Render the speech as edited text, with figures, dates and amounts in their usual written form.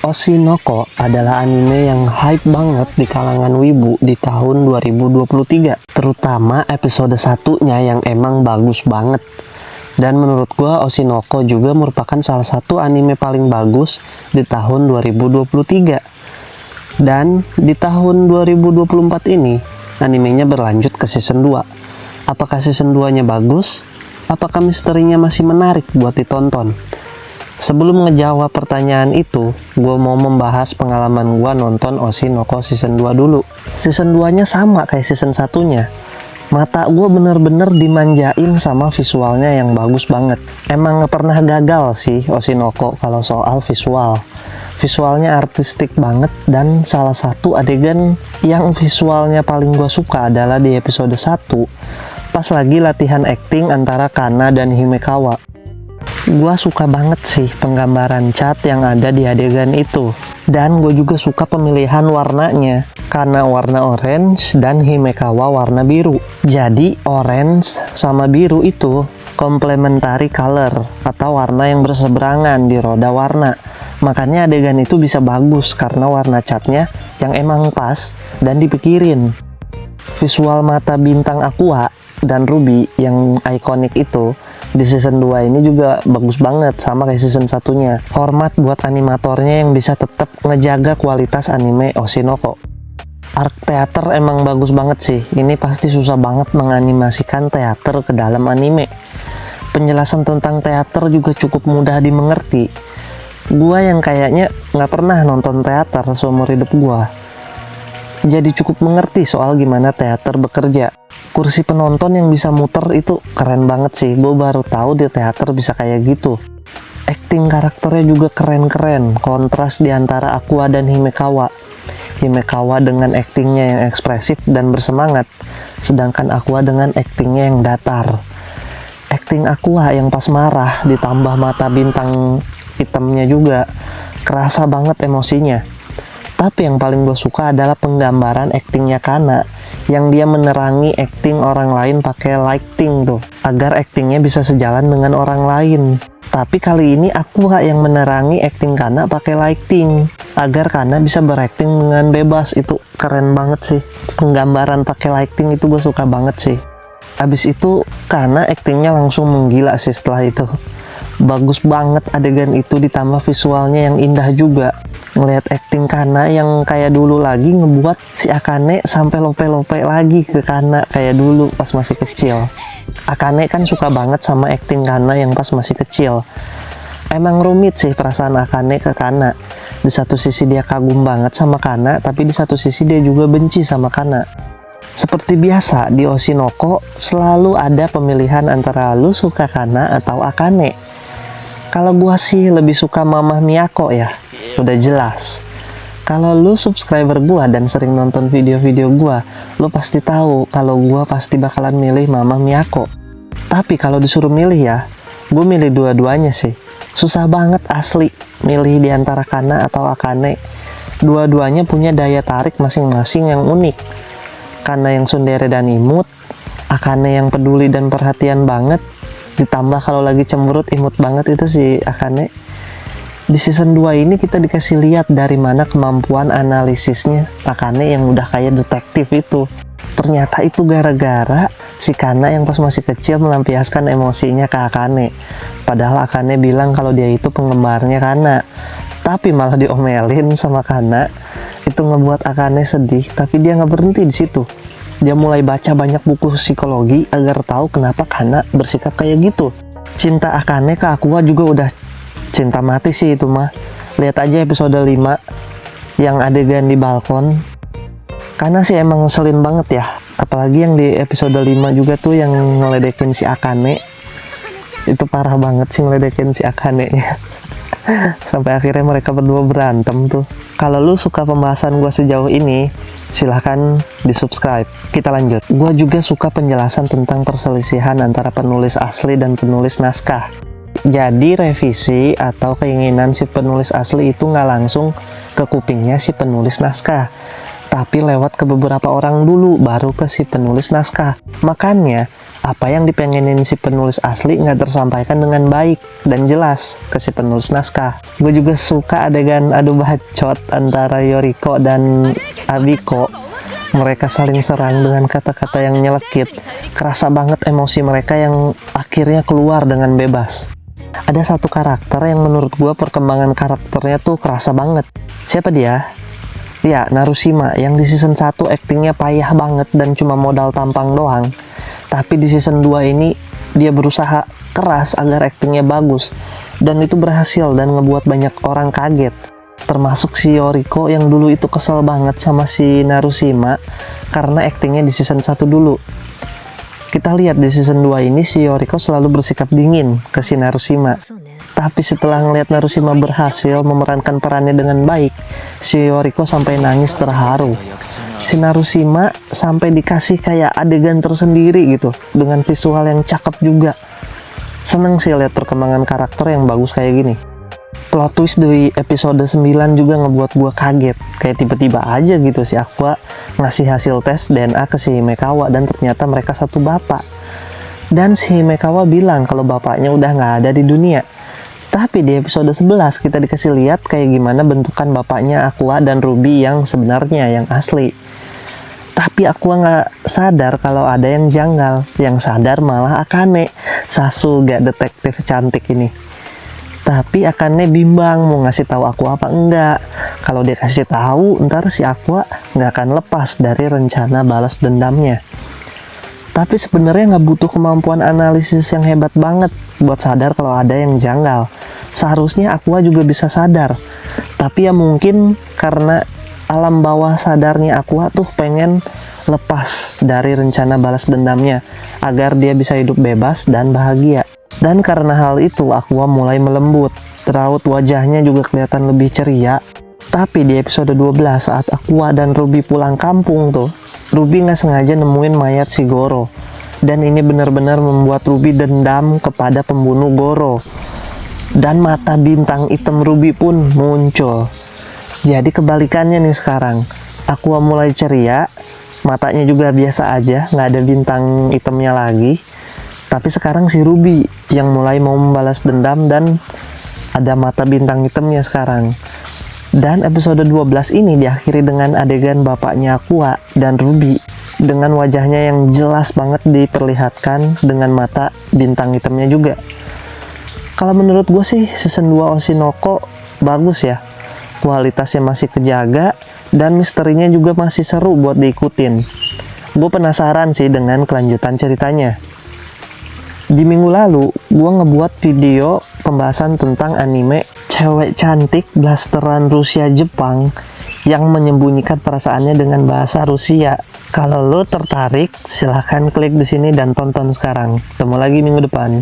Oshinoko adalah anime yang hype banget di kalangan wibu di tahun 2023, terutama episode satunya yang emang bagus banget. Dan menurut gua Oshinoko juga merupakan salah satu anime paling bagus di tahun 2023. Dan di tahun 2024 ini animenya berlanjut ke season 2. Apakah season 2-nya bagus? Apakah misterinya masih menarik buat ditonton? Sebelum ngejawab pertanyaan itu, gue mau membahas pengalaman gue nonton Oshinoko season 2 dulu. Season 2-nya sama kayak season 1-nya. Mata gue bener-bener dimanjain sama visualnya yang bagus banget. Emang gak pernah gagal sih Oshinoko kalau soal visual. Visualnya artistik banget, dan salah satu adegan yang visualnya paling gue suka adalah di episode 1, pas lagi latihan acting antara Kana dan Himekawa. Gua suka banget sih penggambaran cat yang ada di adegan itu. Dan gue juga suka pemilihan warnanya. Kana warna orange dan Himekawa warna biru. Jadi orange sama biru itu complementary color atau warna yang berseberangan di roda warna. Makanya adegan itu bisa bagus karena warna catnya yang emang pas dan dipikirin. Visual mata bintang Aqua dan Ruby yang ikonik itu di season 2 ini juga bagus banget, sama kayak season satunya. Hormat buat animatornya yang bisa tetap ngejaga kualitas anime Oshinoko. Arc teater emang bagus banget sih. Ini pasti susah banget menganimasikan teater ke dalam anime. Penjelasan tentang teater juga cukup mudah dimengerti. Gua yang kayaknya nggak pernah nonton teater seumur hidup gua, jadi cukup mengerti soal gimana teater bekerja. Kursi penonton yang bisa muter itu keren banget sih. Gue baru tahu di teater bisa kayak gitu. Acting karakternya juga keren-keren. Kontras di antara Aqua dan Himekawa. Himekawa dengan actingnya yang ekspresif dan bersemangat, sedangkan Aqua dengan actingnya yang datar. Acting Aqua yang pas marah ditambah mata bintang hitamnya juga kerasa banget emosinya. Tapi yang paling gue suka adalah penggambaran actingnya Kana, yang dia menerangi acting orang lain pakai lighting tuh, agar actingnya bisa sejalan dengan orang lain. Tapi kali ini aku yang menerangi acting Kana pakai lighting, agar Kana bisa berakting dengan bebas. Itu keren banget sih. Penggambaran pakai lighting itu gue suka banget sih. Abis itu Kana actingnya langsung menggila sih setelah itu. Bagus banget adegan itu, ditambah visualnya yang indah juga. Ngelihat acting Kana yang kayak dulu lagi ngebuat si Akane sampai lope-lope lagi ke Kana kayak dulu pas masih kecil. Akane kan suka banget sama acting Kana yang pas masih kecil. Emang rumit sih perasaan Akane ke Kana. Di satu sisi dia kagum banget sama Kana, tapi di satu sisi dia juga benci sama Kana. Seperti biasa di Oshinoko selalu ada pemilihan antara lu suka Kana atau Akane. Kalau gua sih lebih suka Mama Miyako ya, udah jelas. Kalau lu subscriber gua dan sering nonton video-video gua, lu pasti tahu kalau gua pasti bakalan milih Mama Miyako. Tapi kalau disuruh milih ya, gua milih dua-duanya sih. Susah banget asli milih di antara Kana atau Akane. Dua-duanya punya daya tarik masing-masing yang unik. Kana yang tsundere dan imut, Akane yang peduli dan perhatian banget. Ditambah kalau lagi cemberut imut banget itu si Akane. Di season 2 ini kita dikasih lihat dari mana kemampuan analisisnya Akane yang udah kayak detektif itu. Ternyata itu gara-gara si Kana yang pas masih kecil melampiaskan emosinya ke Akane. Padahal Akane bilang kalau dia itu penggemarnya Kana. Tapi malah diomelin sama Kana. Itu ngebuat Akane sedih, tapi dia nggak berhenti di situ. Dia mulai baca banyak buku psikologi agar tahu kenapa Kana bersikap kayak gitu. Cinta Akane ke Aqua juga udah cinta mati sih itu mah. Lihat aja episode 5 yang adegan di balkon. Kana sih emang ngeselin banget ya. Apalagi yang di episode 5 juga tuh yang ngeledekin si Akane. Itu parah banget sih ngeledekin si Akane. Sampai akhirnya mereka berdua berantem tuh. Kalau lu suka pembahasan gue sejauh ini, silahkan di subscribe. Kita lanjut. Gue juga suka penjelasan tentang perselisihan antara penulis asli dan penulis naskah. Jadi revisi atau keinginan si penulis asli itu nggak langsung ke kupingnya si penulis naskah. tapi lewat ke beberapa orang dulu, baru ke si penulis naskah. Makanya, apa yang dipengenin si penulis asli nggak tersampaikan dengan baik dan jelas ke si penulis naskah. Gue juga suka adegan adu bacot antara Yoriko dan Abiko. Mereka saling serang dengan kata-kata yang nyelekit. Kerasa banget emosi mereka yang akhirnya keluar dengan bebas. Ada satu karakter yang menurut gue perkembangan karakternya tuh kerasa banget. Siapa dia? Ya, Narushima, yang di season 1 aktingnya payah banget dan cuma modal tampang doang. Tapi di season 2 ini dia berusaha keras agar aktingnya bagus. Dan itu berhasil dan ngebuat banyak orang kaget. Termasuk si Yoriko yang dulu itu kesel banget sama si Narushima karena aktingnya di season 1 dulu. Kita lihat di season 2 ini si Yoriko selalu bersikap dingin ke si Narushima. Tapi setelah ngeliat Narushima berhasil memerankan perannya dengan baik, si Yoriko sampai nangis terharu. Si Narushima sampai dikasih kayak adegan tersendiri gitu, dengan visual yang cakep juga. Seneng sih lihat perkembangan karakter yang bagus kayak gini. Plot twist di episode 9 juga ngebuat gua kaget. Kayak tiba-tiba aja gitu si Aqua ngasih hasil tes DNA ke si Himekawa dan ternyata mereka satu bapak. Dan si Himekawa bilang kalau bapaknya udah nggak ada di dunia. Tapi di episode 11 kita dikasih lihat kayak gimana bentukan bapaknya Aqua dan Ruby yang sebenarnya, yang asli. Tapi Aqua nggak sadar kalau ada yang janggal. Yang sadar malah Akane, Sasuga detektif cantik ini. Tapi Akane bimbang mau ngasih tahu Aqua apa enggak. Kalau dia kasih tahu, ntar si Aqua nggak akan lepas dari rencana balas dendamnya. Tapi sebenarnya nggak butuh kemampuan analisis yang hebat banget buat sadar kalau ada yang janggal. Seharusnya Aqua juga bisa sadar. Tapi ya mungkin karena alam bawah sadarnya Aqua tuh pengen lepas dari rencana balas dendamnya agar dia bisa hidup bebas dan bahagia. Dan karena hal itu Aqua mulai melembut. Raut wajahnya juga kelihatan lebih ceria. Tapi di episode 12 saat Aqua dan Ruby pulang kampung tuh, Ruby nggak sengaja nemuin mayat si Goro. Dan ini benar-benar membuat Ruby dendam kepada pembunuh Goro. Dan mata bintang hitam Ruby pun muncul. Jadi kebalikannya nih sekarang. Aqua mulai ceria, matanya juga biasa aja, nggak ada bintang hitamnya lagi. Tapi sekarang si Ruby yang mulai mau membalas dendam dan ada mata bintang hitamnya sekarang. Dan episode 12 ini diakhiri dengan adegan bapaknya Aqua dan Ruby dengan wajahnya yang jelas banget diperlihatkan dengan mata bintang hitamnya juga. Kalau menurut gue sih season 2 Oshinoko bagus ya. Kualitasnya masih kejaga dan misterinya juga masih seru buat diikutin. Gue penasaran sih dengan kelanjutan ceritanya. Di minggu lalu, gue ngebuat video pembahasan tentang anime cewek cantik blasteran Rusia-Jepang yang menyembunyikan perasaannya dengan bahasa Rusia. Kalau lo tertarik, silahkan klik di sini dan tonton sekarang. Ketemu lagi minggu depan.